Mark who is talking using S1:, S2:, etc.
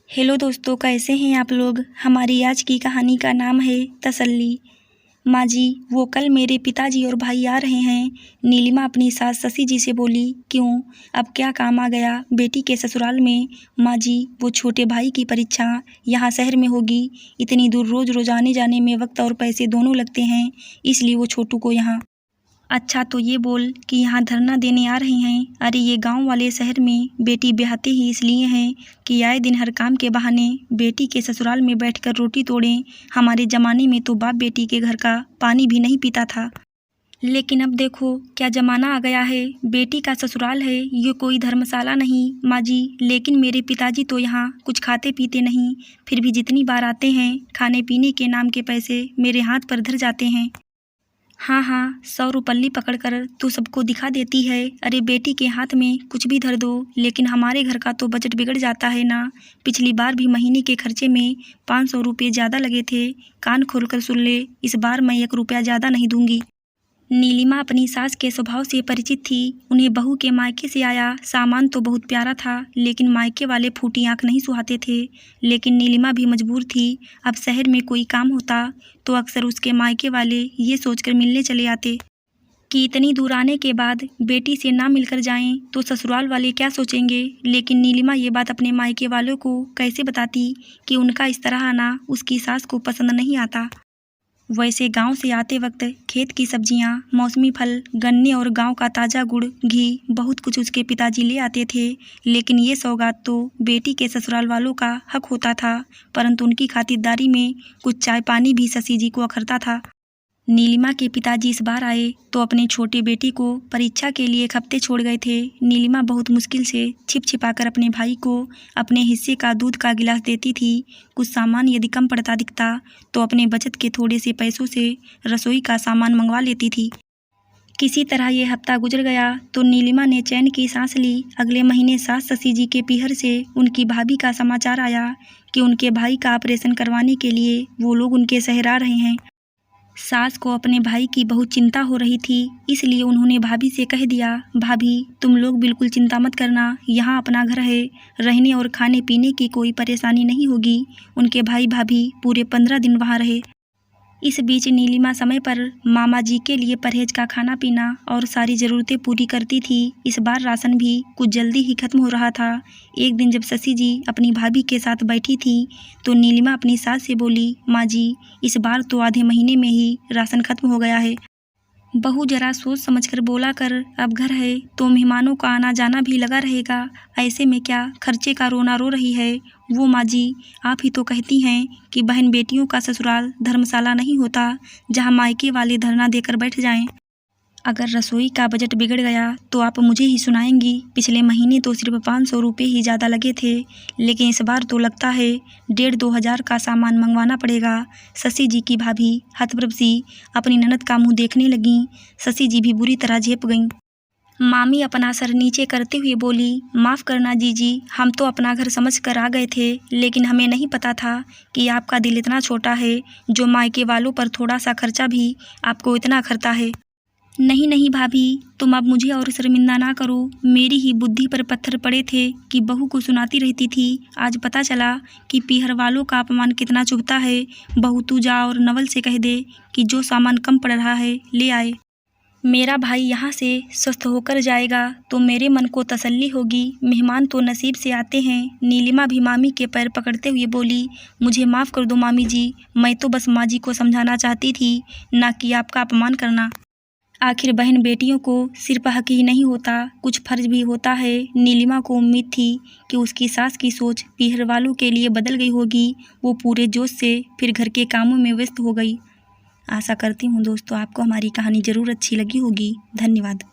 S1: Hello दोस्तों, कैसे हैं आप लोग। हमारी आज की कहानी का नाम है तसल्ली। माँ जी, वो कल मेरे पिताजी और भाई आ रहे हैं। नीलिमा अपनी सास शशि जी से बोली। क्यों, अब क्या काम आ गया बेटी के ससुराल में। माँ जी, वो छोटे भाई की परीक्षा यहाँ शहर में होगी। इतनी दूर रोज रोज आने जाने में वक्त और पैसे दोनों लगते हैं, इसलिए वो छोटू को यहाँ। अच्छा तो ये बोल कि यहाँ धरना देने आ रहे हैं। अरे ये गांव वाले शहर में बेटी ब्याहते ही इसलिए हैं कि आए दिन हर काम के बहाने बेटी के ससुराल में बैठकर रोटी तोड़ें। हमारे ज़माने में तो बाप बेटी के घर का पानी भी नहीं पीता था, लेकिन अब देखो क्या ज़माना आ गया है। बेटी का ससुराल है, ये कोई धर्मशाला नहीं। माँ जी, लेकिन मेरे पिताजी तो यहाँ कुछ खाते पीते नहीं, फिर भी जितनी बार आते हैं खाने पीने के नाम के पैसे मेरे हाथ पर धर जाते हैं। हाँ हाँ, 100 रुपल्ली पकड़कर तू सबको दिखा देती है। अरे बेटी के हाथ में कुछ भी धर दो, लेकिन हमारे घर का तो बजट बिगड़ जाता है ना। पिछली बार भी महीने के खर्चे में 500 रुपये ज़्यादा लगे थे। कान खोलकर सुन ले, इस बार मैं 1 रुपया ज़्यादा नहीं दूंगी। नीलिमा अपनी सास के स्वभाव से परिचित थी। उन्हें बहू के मायके से आया सामान तो बहुत प्यारा था, लेकिन मायके वाले फूटी आंख नहीं सुहाते थे। लेकिन नीलिमा भी मजबूर थी। अब शहर में कोई काम होता तो अक्सर उसके मायके वाले ये सोचकर मिलने चले आते कि इतनी दूर आने के बाद बेटी से ना मिलकर जाएं तो ससुराल वाले क्या सोचेंगे। लेकिन नीलिमा ये बात अपने मायके वालों को कैसे बताती कि उनका इस तरह आना उसकी सास को पसंद नहीं आता। वैसे गांव से आते वक्त खेत की सब्जियां, मौसमी फल, गन्ने और गांव का ताज़ा गुड़, घी, बहुत कुछ उसके पिताजी ले आते थे। लेकिन ये सौगात तो बेटी के ससुराल वालों का हक होता था, परंतु उनकी खातिरदारी में कुछ चाय पानी भी शशि जी को अखरता था। नीलिमा के पिताजी इस बार आए तो अपने छोटे बेटी को परीक्षा के लिए 1 हफ्ते छोड़ गए थे। नीलिमा बहुत मुश्किल से छिप छिपाकर अपने भाई को अपने हिस्से का दूध का गिलास देती थी। कुछ सामान यदि कम पड़ता दिखता तो अपने बचत के थोड़े से पैसों से रसोई का सामान मंगवा लेती थी। किसी तरह ये हफ्ता गुजर गया तो नीलिमा ने चैन की सांस ली। अगले महीने सास शशि जी के पीहर से उनकी भाभी का समाचार आया कि उनके भाई का ऑपरेशन करवाने के लिए वो लोग उनके शहर आ रहे हैं। सास को अपने भाई की बहुत चिंता हो रही थी, इसलिए उन्होंने भाभी से कह दिया, भाभी तुम लोग बिल्कुल चिंता मत करना, यहाँ अपना घर है, रहने और खाने पीने की कोई परेशानी नहीं होगी। उनके भाई भाभी पूरे 15 दिन वहाँ रहे। इस बीच नीलिमा समय पर मामा जी के लिए परहेज का खाना पीना और सारी ज़रूरतें पूरी करती थी। इस बार राशन भी कुछ जल्दी ही खत्म हो रहा था। एक दिन जब शशि जी अपनी भाभी के साथ बैठी थी तो नीलिमा अपनी सास से बोली, माँ जी, इस बार तो आधे महीने में ही राशन खत्म हो गया है। बहू जरा सोच समझकर बोला कर, अब घर है तो मेहमानों का आना जाना भी लगा रहेगा, ऐसे में क्या खर्चे का रोना रो रही है। वो माँ जी, आप ही तो कहती हैं कि बहन बेटियों का ससुराल धर्मशाला नहीं होता जहाँ मायके वाले धरना देकर बैठ जाएं। अगर रसोई का बजट बिगड़ गया तो आप मुझे ही सुनाएंगी। पिछले महीने तो सिर्फ 500 रुपये ही ज़्यादा लगे थे, लेकिन इस बार तो लगता है 1,500-2 हज़ार का सामान मंगवाना पड़ेगा। शशि जी की भाभी हतप्रभ सी अपनी ननद का मुंह देखने लगीं। शशि जी भी बुरी तरह झेप गईं। मामी अपना सर नीचे करते हुए बोली, माफ़ करना जीजी, हम तो अपना घर समझ कर आ गए थे, लेकिन हमें नहीं पता था कि आपका दिल इतना छोटा है जो मायके वालों पर थोड़ा सा खर्चा भी आपको इतना अखरता है। नहीं नहीं भाभी, तुम अब मुझे और शर्मिंदा ना करो। मेरी ही बुद्धि पर पत्थर पड़े थे कि बहू को सुनाती रहती थी। आज पता चला कि पीहर वालों का अपमान कितना चुभता है। बहू तू जा और नवल से कह दे कि जो सामान कम पड़ रहा है ले आए। मेरा भाई यहाँ से स्वस्थ होकर जाएगा तो मेरे मन को तसल्ली होगी। मेहमान तो नसीब से आते हैं। नीलिमा भी मामी के पैर पकड़ते हुए बोली, मुझे माफ़ कर दो मामी जी, मैं तो बस माँ जी को समझाना चाहती थी, ना कि आपका अपमान करना। आखिर बहन बेटियों को सिर्फ हक ही नहीं होता, कुछ फर्ज भी होता है। नीलिमा को उम्मीद थी कि उसकी सास की सोच पीहर वालों के लिए बदल गई होगी। वो पूरे जोश से फिर घर के कामों में व्यस्त हो गई। आशा करती हूँ दोस्तों आपको हमारी कहानी ज़रूर अच्छी लगी होगी। धन्यवाद।